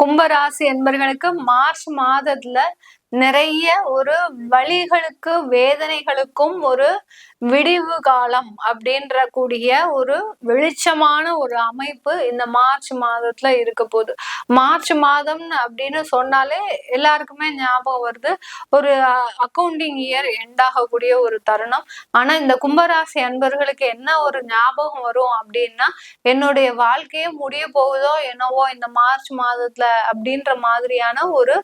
கும்பராசி என்பர்களுக்கு மார்ச் மாதத்துல நிறைய ஒரு வலிகளுக்கு வேதனைகளுக்கும் ஒரு விடிவு காலம் அப்படின்ற கூடிய ஒரு வெளிச்சமான ஒரு அமைப்பு இந்த மார்ச் மாதத்துல இருக்க போகுது. மார்ச் மாதம் அப்படின்னு சொன்னாலே எல்லாருக்குமே ஞாபகம் வருது ஒரு அக்கௌண்டிங் இயர் எண்ட் ஆகக்கூடிய ஒரு தருணம். ஆனா இந்த கும்பராசி அன்பர்களுக்கு என்ன ஒரு ஞாபகம் வரும் அப்படின்னா, என்னுடைய வாழ்க்கையே முடிய போகுதோ என்னவோ இந்த மார்ச் மாதத்துல அப்படின்ற மாதிரியான ஒரு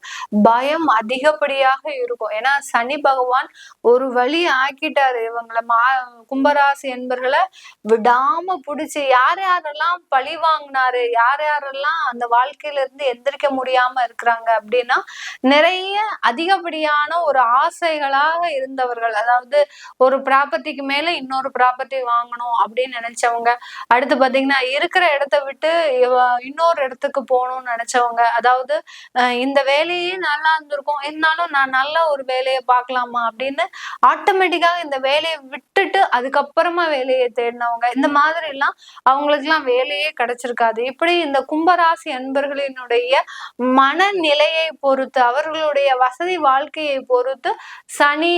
பயம் அதிகப்படியாக இருக்கும். ஏன்னா சனி பகவான் ஒரு வழி ஆக்கிட்டாரு இவங்களை. கும்பராசி என்பர்களை விடாம புடிச்சு யார் யாரெல்லாம் பழி வாங்கினாரு, யார் யாரெல்லாம் அந்த வாழ்க்கையில இருந்து எந்திரிக்க முடியாம இருக்கிறாங்க அப்படின்னா, நிறைய அதிகப்படியான ஒரு ஆசைகளாக இருந்தவர்கள். அதாவது ஒரு ப்ராப்பர்ட்டிக்கு மேல இன்னொரு ப்ராப்பர்ட்டி வாங்கணும் அப்படின்னு நினைச்சவங்க, அடுத்து பாத்தீங்கன்னா இருக்கிற இடத்த விட்டு இன்னொரு இடத்துக்கு போகணும்னு நினைச்சவங்க, அதாவது இந்த வேலையே நல்லா இருந்திருக்கும் இருந்தாலும் நான் நல்ல ஒரு வேலையை பார்க்கலாமா அப்படின்னு ஆட்டோமேட்டிக்காக இந்த வேலையை விட்டுட்டு அதுக்கப்புறமா வேலையை தேடினவங்க, இந்த மாதிரி எல்லாம் அவங்களுக்கு எல்லாம் வேலையே கிடைச்சிருக்காது. இப்படி இந்த கும்பராசி அன்பர்களினுடைய மனநிலையை பொறுத்து, அவர்களுடைய வசதி வாழ்க்கையை பொறுத்து சனி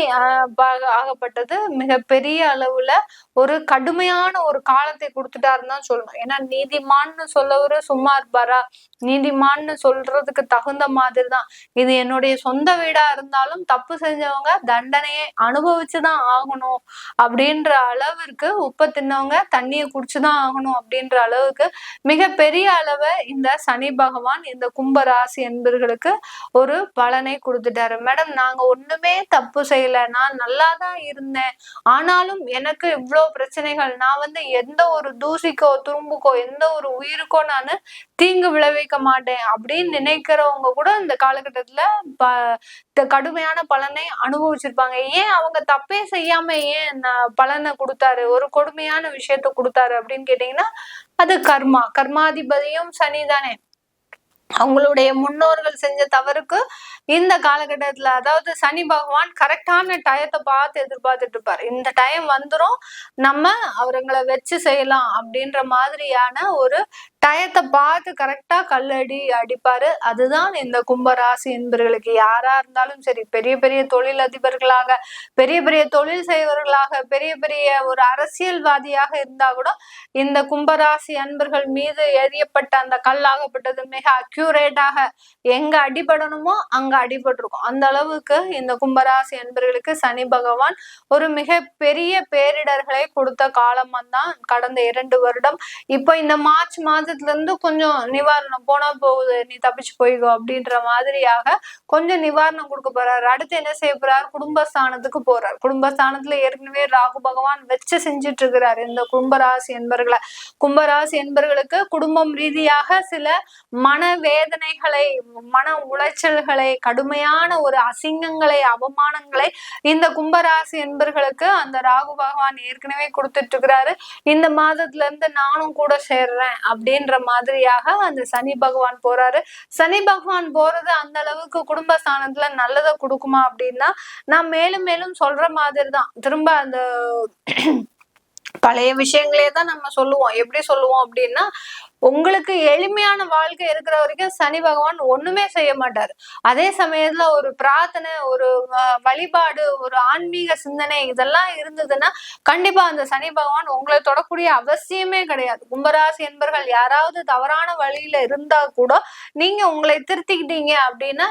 ஆகப்பட்டது மிக பெரிய அளவுல ஒரு கடுமையான ஒரு காலத்தை கொடுத்துட்டாருன்னு தான் சொல்லணும். ஏன்னா நீதிமான்னு சொல்லவரு சும்மா இருப்பாரா? நீதிமான்னு சொல்றதுக்கு தகுந்த மாதிரிதான். இது என்னுடைய சொந்த வீடா இருந்தாலும் தப்பு செஞ்சவங்க தண்டனையை அனுபவிச்சுதான் ஆகணும் அப்படின்ற அளவிற்கு, உப்ப தின்னவங்க தண்ணியை குடிச்சுதான் ஆகணும் அப்படின்ற அளவுக்கு மிக பெரிய அளவை இந்த சனி பகவான் இந்த கும்பராசி என்பர்களுக்கு ஒரு பலனை கொடுத்துட்டாரு. மேடம், நாங்க ஒண்ணுமே தப்பு செய்யல, நான் நல்லாதான் இருந்தேன், ஆனாலும் எனக்கு இவ்வளவு பிரச்சனைகள், நான் எந்த ஒரு தூசிக்கோ துரும்புக்கோ எந்த ஒரு உயிருக்கோ நான் தீங்கு விளைவிக்க மாட்டேன் அப்படின்னு நினைக்கிறவங்க கூட இந்த காலகட்டத்துல கடுமையான பலனை அனுபவிச்சிருப்பாங்க. ஏன் அவங்க தப்பே செய்யாம ஏன் பலனை கொடுத்தாரு, ஒரு கொடுமையான விஷயத்த கொடுத்தாரு அப்படின்னு கேட்டீங்கன்னா, அது கர்மாதிபதியும் சனி தானே. அவங்களுடைய முன்னோர்கள் செஞ்ச தவறுக்கு இந்த காலகட்டத்துல, அதாவது சனி பகவான் கரெக்டான டயத்தை பார்த்து எதிர்பார்த்துட்டு இருப்பாரு. இந்த டைம் வந்துரும், நம்ம அவங்களை வச்சு செய்யலாம் அப்படின்ற மாதிரியான ஒரு டயத்தை பார்த்து கரெக்டா கல்லடி அடிப்பாரு. அதுதான் இந்த கும்பராசி என்பவர்களுக்கு. யாரா இருந்தாலும் சரி, பெரிய பெரிய தொழில் அதிபர்களாக, பெரிய பெரிய தொழில் செய்வர்களாக, பெரிய பெரிய ஒரு அரசியல்வாதியாக இருந்தா கூட இந்த கும்பராசி அன்பர்கள் மீது எறியப்பட்ட அந்த கல்லாகப்பட்டது மிக அக்யூரேட்டாக எங்க அடிபடணுமோ அங்க அடிபட்டிருக்கும். அந்த அளவுக்கு இந்த கும்பராசி அன்பர்களுக்கு சனி பகவான் ஒரு மிக பெரிய பேரிடர்களை கொடுத்த காலம் தான் கடந்த 2 வருடம். இப்போ இந்த மார்ச் மாதத்துல இருந்து கொஞ்சம் நிவாரணம், போனா போகுது, நீ தப்பிச்சு போய்கோ அப்படின்ற மாதிரியாக கொஞ்சம் நிவாரணம் கொடுக்க போறாரு. அடுத்து என்ன செய்ய போறாரு? குடும்பஸ்தானத்துக்கு போறாரு. குடும்பஸ்தானத்துல ஏற்கனவே ராகு பகவான் வச்சு செஞ்சுட்டு இருக்கிறாரு இந்த கும்பராசி என்பர்களை. கும்பராசி என்பர்களுக்கு குடும்பம் ரீதியாக சில மனவேதனைகளை, மன உளைச்சல்களை, கடுமையான ஒரு அசிங்கங்களை, அவமானங்களை இந்த கும்பராசி என்பர்களுக்கு அந்த ராகு பகவான் ஏற்கனவே கொடுத்துட்டு இருக்கிறாரு. இந்த மாதத்துல இருந்து நானும் கூட சேர்றேன் அப்படின்ற மாதிரியாக அந்த சனி பகவான் போறாரு. சனி பகவான் போறது அந்த அளவுக்கு குடும்பஸ்தானத்துல நல்லதை கொடுக்குமா அப்படின்னா, நான் மேலும் மேலும் சொல்ற மாதிரிதான். திரும்ப அந்த பழைய விஷயங்களே தான் நம்ம சொல்லுவோம். எப்படி சொல்லுவோம் அப்படின்னா, உங்களுக்கு எளிமையான வாழ்க்கை இருக்கிற வரைக்கும் சனி பகவான் ஒண்ணுமே செய்ய மாட்டாரு. அதே சமயத்துல ஒரு பிரார்த்தனை, ஒரு வழிபாடு, ஒரு ஆன்மீக சிந்தனை இதெல்லாம் இருந்ததுன்னா கண்டிப்பா அந்த சனி பகவான் உங்களை தொடக்கூடிய அவசியமே கிடையாது. கும்பராசி என்பர்கள் யாராவது தவறான வழியில இருந்தா கூட நீங்க உங்களை திருத்திக்கிட்டீங்க அப்படின்னா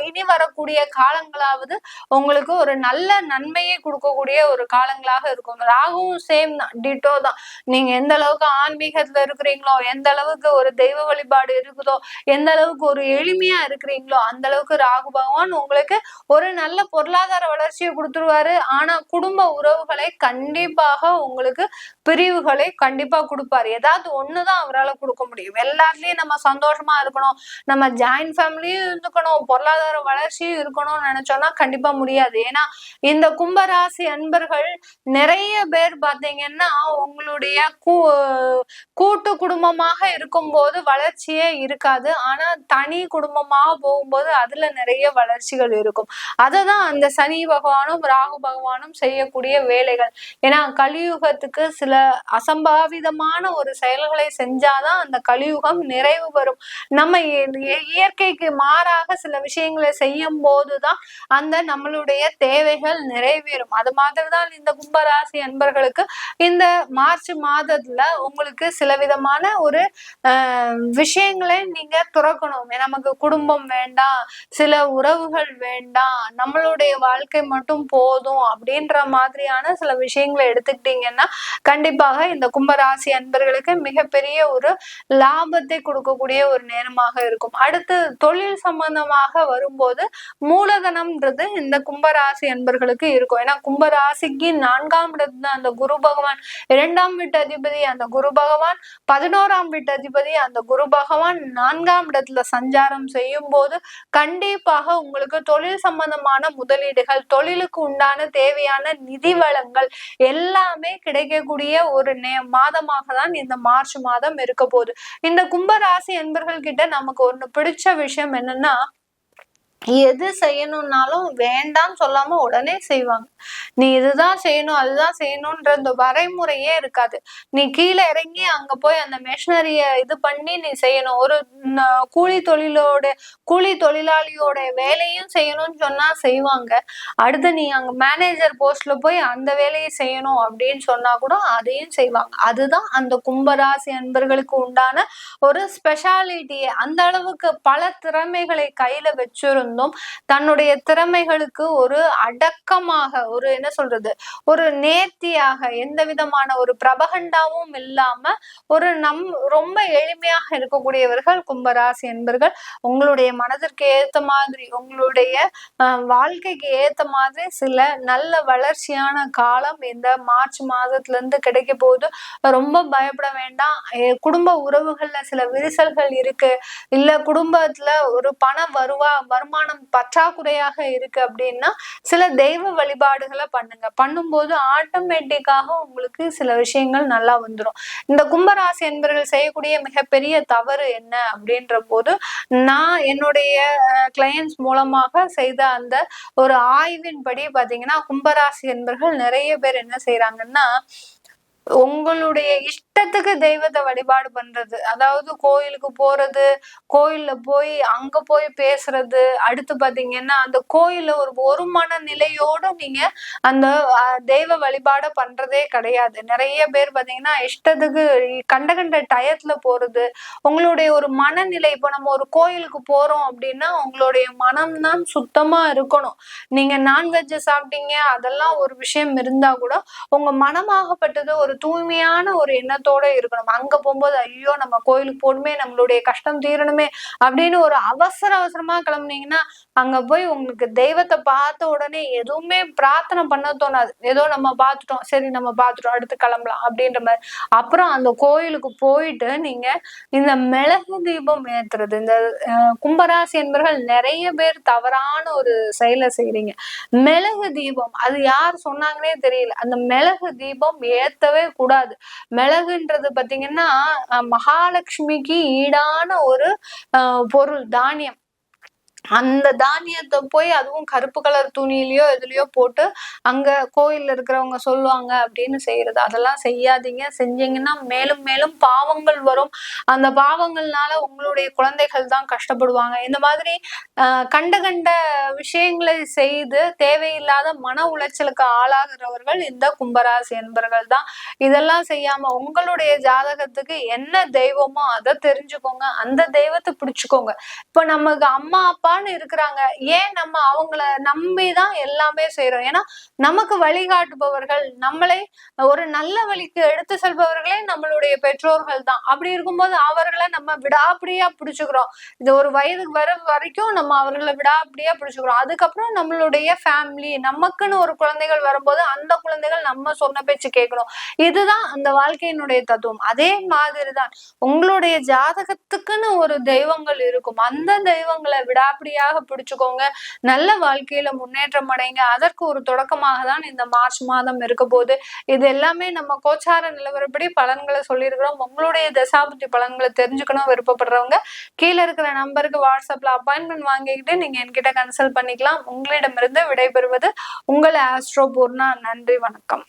இனி வரக்கூடிய காலங்களாவது உங்களுக்கு ஒரு நல்ல நன்மையை கொடுக்கக்கூடிய ஒரு காலங்களாக இருக்கும். ராகுவும் சேம் தான், டிட்டோ தான். நீங்க எந்த அளவுக்கு ஆன்மீகத்துல இருக்கிறீங்களோ, எந்த அளவுக்கு ஒரு தெய்வ வழிபாடு இருக்குதோ, எந்த அளவுக்கு ஒரு எளிமையா இருக்கிறீங்களோ அந்த அளவுக்கு ராகு பகவான் உங்களுக்கு ஒரு நல்ல பொருளாதார வளர்ச்சியை கொடுத்துருவாரு. ஆனா குடும்ப உறவுகளை கண்டிப்பாக உங்களுக்கு பிரிவுகளை கண்டிப்பா கொடுப்பாரு. ஏதாவது ஒண்ணுதான் அவரால் கொடுக்க முடியும். எல்லாத்துலயும் நம்ம சந்தோஷமா இருக்கணும், நம்ம ஜாயிண்ட் ஃபேமிலியும் இருந்துக்கணும், பொருளாதார வளர்ச்சியும் இருக்கணும்னு நினைச்சோம்னா கண்டிப்பா முடியாது. ஏன்னா இந்த கும்பராசி அன்பர்கள் நிறைய பேர் பாத்தீங்கன்னா உங்களுடைய கூட்டு குடும்பமா குடும்பமாக இருக்கும்போது வளர்ச்சியே இருக்காது. ஆனா தனி குடும்பமாக போகும்போது அதுல நிறைய வளர்ச்சிகள் இருக்கும். அததான் அந்த சனி பகவானும் ராகு பகவானும் செய்யக்கூடிய வேலைகள். ஏன்னா கலியுகத்துக்கு சில அசம்பாவிதமான ஒரு செயல்களை செஞ்சாதான் அந்த கலியுகம் நிறைவு பெறும். நம்ம இயற்கைக்கு மாறாக சில விஷயங்களை செய்யும் போதுதான் அந்த நம்மளுடைய தேவைகள் நிறைவேறும். அது மாதிரிதான் இந்த கும்பராசி அன்பர்களுக்கு இந்த மார்ச் மாதத்துல உங்களுக்கு சில விதமான ஒரு விஷயங்களை நீங்க துறக்கணும். நமக்கு குடும்பம் வேண்டாம், சில உறவுகள் வேண்டாம், நம்மளுடைய வாழ்க்கை மட்டும் போதும் அப்படின்ற மாதிரியான சில விஷயங்களை எடுத்துக்கிட்டீங்கன்னா கண்டிப்பாக இந்த கும்பராசி அன்பர்களுக்கு மிகப்பெரிய ஒரு லாபத்தை கொடுக்கக்கூடிய ஒரு நேரமாக இருக்கும். அடுத்து தொழில் சம்பந்தமாக வரும்போது மூலதனம்ன்றது இந்த கும்பராசி அன்பர்களுக்கு இருக்கும். ஏன்னா கும்பராசிக்கு 4ஆம் இடத்துல அந்த குரு பகவான், 2ஆம் வீட்டு அதிபதி அந்த குரு பகவான், 11ஆம் வீட்டு அதிபதி அந்த குரு பகவான் 4ஆம் இடத்துல சஞ்சாரம் செய்யும் போது கண்டிப்பாக உங்களுக்கு தொழில் சம்பந்தமான முதலீடுகள், தொழிலுக்கு உண்டான தேவையான நிதி வளங்கள் எல்லாமே கிடைக்கக்கூடிய ஒரு மாதமாக தான் இந்த மார்ச் மாதம் இருக்க போகுது. இந்த கும்பராசி என்பர்கள் கிட்ட நமக்கு ஒண்ணு பிடிச்ச விஷயம் என்னன்னா, எது செய்யணும்னாலும் வேண்டாம் சொல்லாம உடனே செய்வாங்க. நீ இதுதான் செய்யணும் அதுதான் செய்யணும்ன்ற இந்த வரைமுறையே இருக்காது. நீ கீழே இறங்கி அங்க போய் அந்த மெஷினரிய இது பண்ணி நீ செய்யணும். ஒரு கூலி தொழிலாளியோட வேலையும் செய்யணும்னு சொன்னா செய்வாங்க. அடுத்து நீ அங்க மேனேஜர் போஸ்ட்ல போய் அந்த வேலையை செய்யணும் அப்படின்னு சொன்னா கூட அதையும் செய்வாங்க. அதுதான் அந்த கும்பராசி அன்பர்களுக்கு உண்டான ஒரு ஸ்பெஷாலிட்டியே. அந்த அளவுக்கு பல திறமைகளை கையில வச்சிருந்தோம். தன்னுடைய திறமைகளுக்கு ஒரு அடக்கமாக, ஒரு என்ன சொல்றது, ஒரு நேர்த்தியாக, எந்த விதமான ஒரு பிரபகண்டாவும் இல்லாம ஒரு ரொம்ப எளிமையாக இருக்கக்கூடியவர்கள் கும்பராசி என்பர்கள். உங்களுடைய மனதிற்கு ஏத்த மாதிரி, உங்களுடைய வாழ்க்கைக்கு ஏத்த மாதிரி சில நல்ல வளர்ச்சியான காலம் இந்த மார்ச் மாதத்துல இருந்து கிடைக்க போகுது. ரொம்ப பயப்பட வேண்டாம். குடும்ப உறவுகள்ல சில விரிசல்கள் இருக்கு, இல்ல குடும்பத்துல ஒரு வருமானம் பற்றாக்குறையாக இருக்கு அப்படின்னா சில தெய்வ வழிபாடுகளை பண்ணும்போது ஆட்டோமேட்டிக்காக உங்களுக்கு சில விஷயங்கள் நல்லா வந்துடும். இந்த கும்பராசி என்பவர்கள் செய்யக்கூடிய மிகப்பெரிய தவறு என்ன அப்படின்ற போது, நான் என்னுடைய கிளையன்ஸ் மூலமாக செய்த அந்த ஒரு ஆய்வின்படி பாத்தீங்கன்னா கும்பராசி என்பவர்கள் நிறைய பேர் என்ன செய்யறாங்கன்னா, உங்களுடைய இஷ்டத்துக்கு தெய்வத்தை வழிபாடு பண்றது, அதாவது கோயிலுக்கு போறது, கோயில்ல போய் அங்க போய் பேசுறது, அடுத்து பாத்தீங்கன்னா அந்த கோயில்ல ஒரு மனநிலையோடு நீங்க அந்த தெய்வ வழிபாட பண்றதே கிடையாது. நிறைய பேர் பாத்தீங்கன்னா இஷ்டத்துக்கு கண்ட டயத்துல போறது. உங்களுடைய ஒரு மனநிலை, இப்போ நம்ம ஒரு கோயிலுக்கு போறோம் அப்படின்னா உங்களுடைய மனம் தான் சுத்தமா இருக்கணும். நீங்க நான்வெஜ் சாப்பிட்டீங்க அதெல்லாம் ஒரு விஷயம் இருந்தா கூட உங்க மனமாகப்பட்டது ஒரு தூய்மையான ஒரு எண்ணத்தோட இருக்கணும். அங்க போகும்போது ஐயோ நம்ம கோயிலுக்கு போகணுமே, நம்மளுடைய கஷ்டம் தீரணுமே அப்படின்னு ஒரு அவசரமா கிளம்புனீங்கன்னா அங்க போய் உங்களுக்கு தெய்வத்தை பார்த்த உடனே எதுவுமே பிரார்த்தனை பண்ண தோணாது. ஏதோ நம்ம பார்த்துட்டோம், சரி நம்ம பார்த்துட்டோம் அடுத்து கிளம்பலாம் அப்படின்ற மாதிரி. அப்புறம் அந்த கோயிலுக்கு போயிட்டு நீங்க இந்த மிளகு தீபம் ஏத்துறது, இந்த கும்பராசி என்பவர்கள் நிறைய பேர் தவறான ஒரு செயலை செய்றீங்க. மிளகு தீபம் அது யார் சொன்னாங்கன்னே தெரியல. அந்த மிளகு தீபம் ஏத்தவே கூடாது. மிளகுன்றது பாத்தீங்கன்னா மகாலட்சுமிக்கு ஈடான ஒரு பொருள், தானியம். அந்த தானியத்தை போய் அதுவும் கருப்பு கலர் துணியிலயோ எதுலயோ போட்டு அங்க கோயில்ல இருக்கிறவங்க சொல்லுவாங்க அப்படின்னு செய்யறது, அதெல்லாம் செய்யாதீங்க. செஞ்சீங்கன்னா மேலும் மேலும் பாவங்கள் வரும். அந்த பாவங்கள்னால உங்களுடைய குழந்தைகள் தான் கஷ்டப்படுவாங்க. இந்த மாதிரி கண்ட விஷயங்களை செய்து தேவையில்லாத மன உளைச்சலுக்கு ஆளாகிறவர்கள் இந்த கும்பராசி என்பர்கள் தான். இதெல்லாம் செய்யாம உங்களுடைய ஜாதகத்துக்கு என்ன தெய்வமோ அதை தெரிஞ்சுக்கோங்க, அந்த தெய்வத்தை பிடிச்சுக்கோங்க. இப்ப நமக்கு அம்மா அப்பான்னு இருக்கிறாங்க, ஏன் நம்ம அவங்கள நம்பிதான் எல்லாமே செய்யறோம். ஏன்னா நமக்கு வழிகாட்டுபவர்கள், நம்மளை ஒரு நல்ல வழிக்கு எடுத்து செல்பவர்களே நம்மளுடைய பெற்றோர்கள் தான். அப்படி இருக்கும்போது அவர்களை நம்ம விடாப்பிடியா பிடிச்சுக்கிறோம். இது ஒரு வயதுக்கு வர வரைக்கும் நம்ம அவர்களை விடாப்பிடியா பிடிச்சுக்கிறோம். அதுக்கப்புறம் நம்மளுடைய ஃபேமிலி, நமக்குன்னு ஒரு குழந்தைகள் வரும்போது அந்த குழந்தைகள் நம்ம சொன்ன பேச்சு கேட்கணும். இதுதான் அந்த வாழ்க்கையினுடைய தத்துவம். அதே மாதிரிதான் உங்களுடைய ஜாதகத்துக்குன்னு ஒரு தெய்வங்கள் இருக்கும். அந்த தெய்வங்களை விடாப்பிடி உறுதியாக பிடிச்சுக்கோங்க. நல்ல வாழ்க்கையில முன்னேற்றம் அடைங்க. அதற்கு ஒரு தொடக்கமாக தான் இந்த மார்ச் மாதம் இருக்க போகுது. இது எல்லாமே நம்ம கோச்சார நிலவரப்படி பலன்களை சொல்லியிருக்கிறோம். உங்களுடைய தசாபுத்தி பலன்களை தெரிஞ்சுக்கணும் விருப்பப்படுறவங்க கீழே இருக்கிற நம்பருக்கு வாட்ஸ்அப்ல அப்பாயின்மெண்ட் வாங்கிக்கிட்டு நீங்க என்கிட்ட கன்சல்ட் பண்ணிக்கலாம். உங்களிடமிருந்து விடைபெறுவது உங்கள் ஆஸ்ட்ரோ பூர்ணா. நன்றி, வணக்கம்.